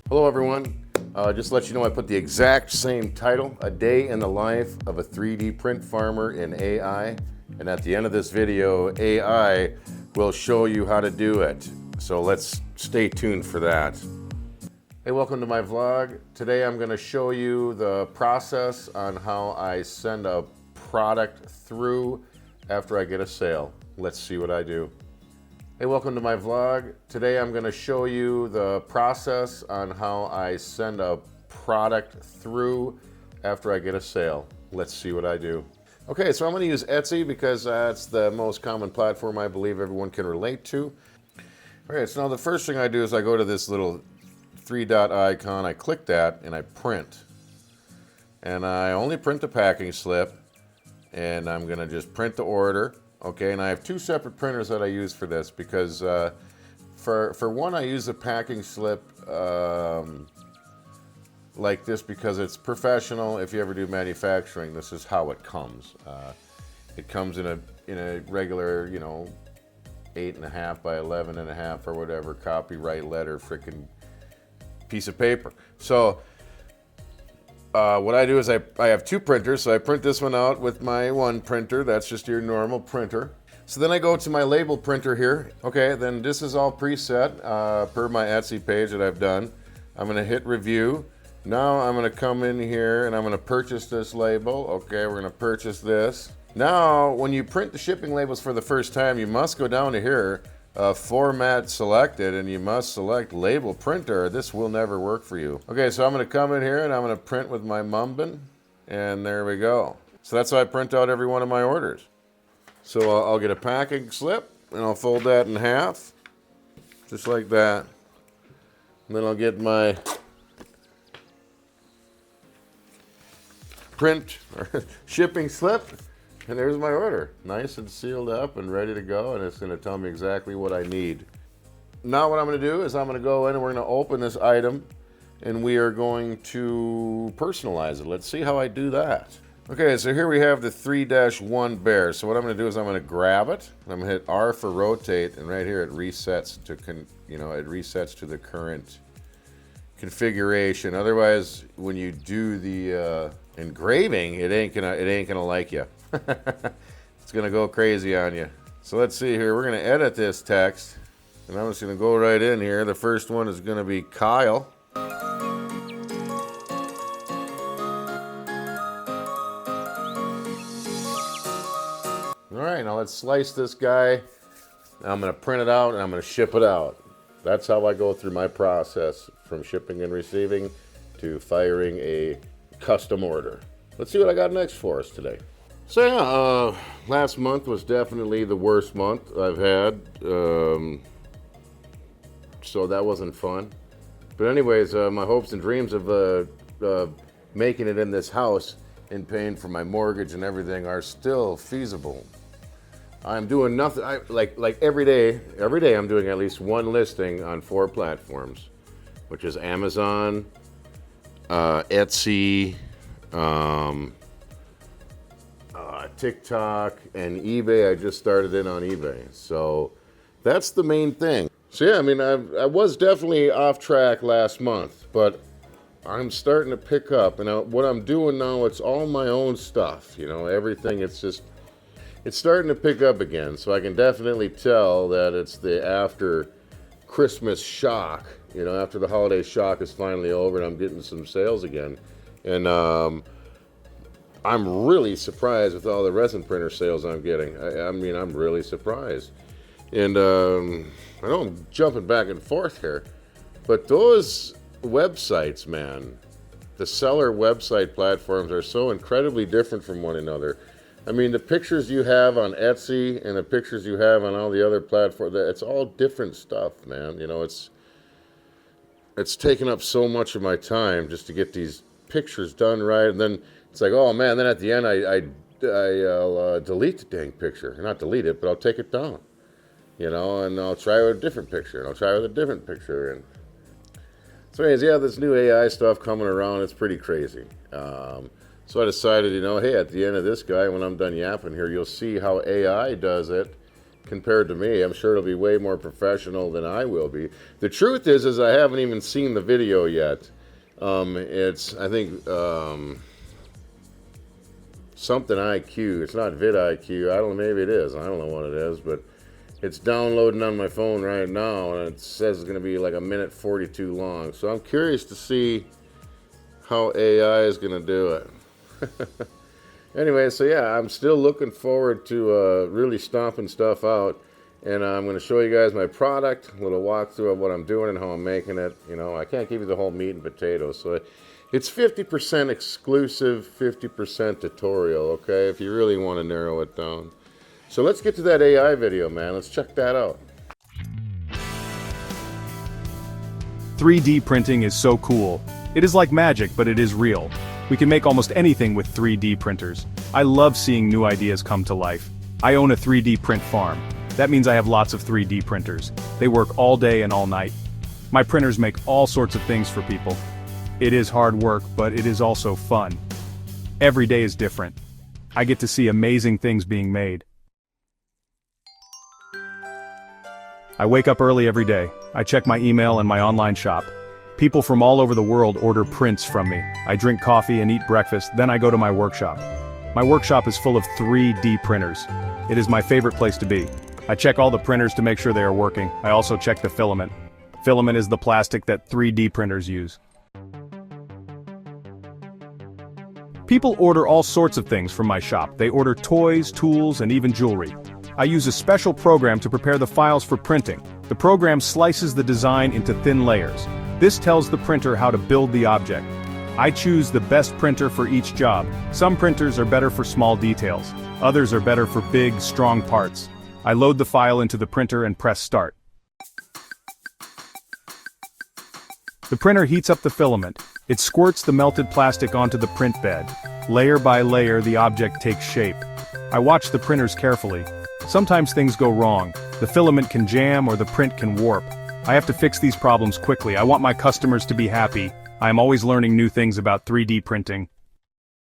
Hello everyone. Just to let you know, I put the exact same title, A Day in the Life of a 3D Print Farmer in AI. And at the end of this video, AI will show you how to do it. So let's stay tuned for that. Hey, welcome to my vlog. Today I'm going to show you the process on how I send a product through after I get a sale. Let's see what I do. Hey, welcome to my vlog. Today I'm going to show you the process on how I send a product through after I get a sale. Let's see what I do. Okay, so I'm going to use Etsy because that's the most common platform I believe everyone can relate to. All right, so now the first thing I do is I go to this little three-dot icon, I click that, and I print. And I only print the packing slip, and I'm going to just print the order. Okay, and I have two separate printers that I use for this because for one I use a packing slip like this because it's professional. If you ever do manufacturing, this is how it comes. It comes in a regular, 8.5 by 11.5 or whatever copyright letter frickin' piece of paper. So what I do is I have two printers, so I print this one out with my one printer. That's just your normal printer. So then I go to my label printer here. Okay, then this is all preset per my Etsy page that I've done. I'm going to hit review. Now I'm going to come in here and I'm going to purchase this label. Okay, we're going to purchase this. Now, when you print the shipping labels for the first time, you must go down to here, format selected, and you must select label printer. This will never work for you. Okay, so I'm going to come in here and I'm going to print with my Mumbin, and there we go. So that's how I print out every one of my orders. So I'll get a packing slip and I'll fold that in half, just like that. And then I'll get my print or shipping slip. And there's my order, nice and sealed up and ready to go, and it's going to tell me exactly what I need. Now what I'm going to do is I'm going to go in and we're going to open this item and we are going to personalize it. Let's see how I do that. Okay, so here we have the 3-1 bear. So what I'm going to do is I'm going to grab it, and I'm going to hit R for rotate, and right here it resets to the current configuration. Otherwise, when you do the engraving, it ain't gonna like you. It's gonna go crazy on you. So let's see here. We're gonna edit this text, and I'm just gonna go right in here. The first one is gonna be Kyle. All right, now let's slice this guy. I'm gonna print it out and I'm gonna ship it out. That's how I go through my process from shipping and receiving to firing a custom order. Let's see what I got next for us today. So yeah, last month was definitely the worst month I've had. So that wasn't fun. But anyways, my hopes and dreams of making it in this house and paying for my mortgage and everything are still feasible. I'm doing nothing, like every day I'm doing at least one listing on 4 platforms, which is Amazon, Etsy, TikTok, and eBay. I just started in on eBay. So that's the main thing. So yeah, I mean, I was definitely off track last month, but I'm starting to pick up. And what I'm doing now, it's all my own stuff, everything. It's starting to pick up again. So I can definitely tell that it's the after Christmas shock, after the holiday shock is finally over and I'm getting some sales again. And I'm really surprised with all the resin printer sales I'm getting. I mean, I'm really surprised. And I know I'm jumping back and forth here, but those websites, man, the seller website platforms are so incredibly different from one another. I mean, the pictures you have on Etsy and the pictures you have on all the other platforms, it's all different stuff, man. It's taken up so much of my time just to get these pictures done right, and then it's like, oh man, then at the end I'll delete the dang picture. Not delete it, but I'll take it down, and I'll try with a different picture, and I'll try with a different picture. And so anyways, yeah, this new AI stuff coming around, it's pretty crazy. So I decided, hey, at the end of this guy, when I'm done yapping here, you'll see how AI does it compared to me. I'm sure it'll be way more professional than I will be. The truth is I haven't even seen the video yet. It's, I think, something IQ. It's not vidIQ. I don't know, maybe it is. I don't know what it is, but it's downloading on my phone right now, and it says it's going to be like 1:42 long. So I'm curious to see how AI is going to do it. Anyway, so yeah, I'm still looking forward to really stomping stuff out. And I'm going to show you guys my product, a little walkthrough of what I'm doing and how I'm making it. You know, I can't give you the whole meat and potatoes. So it's 50% exclusive, 50% tutorial, okay, if you really want to narrow it down. So let's get to that AI video, man. Let's check that out. 3D printing is so cool. It is like magic, but it is real. We can make almost anything with 3D printers. I love seeing new ideas come to life. I own a 3D print farm. That means I have lots of 3D printers. They work all day and all night. My printers make all sorts of things for people. It is hard work, but it is also fun. Every day is different. I get to see amazing things being made. I wake up early every day. I check my email and my online shop. People from all over the world order prints from me. I drink coffee and eat breakfast, then I go to my workshop. My workshop is full of 3D printers. It is my favorite place to be. I check all the printers to make sure they are working. I also check the filament. Filament is the plastic that 3D printers use. People order all sorts of things from my shop. They order toys, tools, and even jewelry. I use a special program to prepare the files for printing. The program slices the design into thin layers. This tells the printer how to build the object. I choose the best printer for each job. Some printers are better for small details. Others are better for big, strong parts. I load the file into the printer and press start. The printer heats up the filament. It squirts the melted plastic onto the print bed. Layer by layer, the object takes shape. I watch the printers carefully. Sometimes things go wrong. The filament can jam or the print can warp. I have to fix these problems quickly. I want my customers to be happy. I am always learning new things about 3D printing.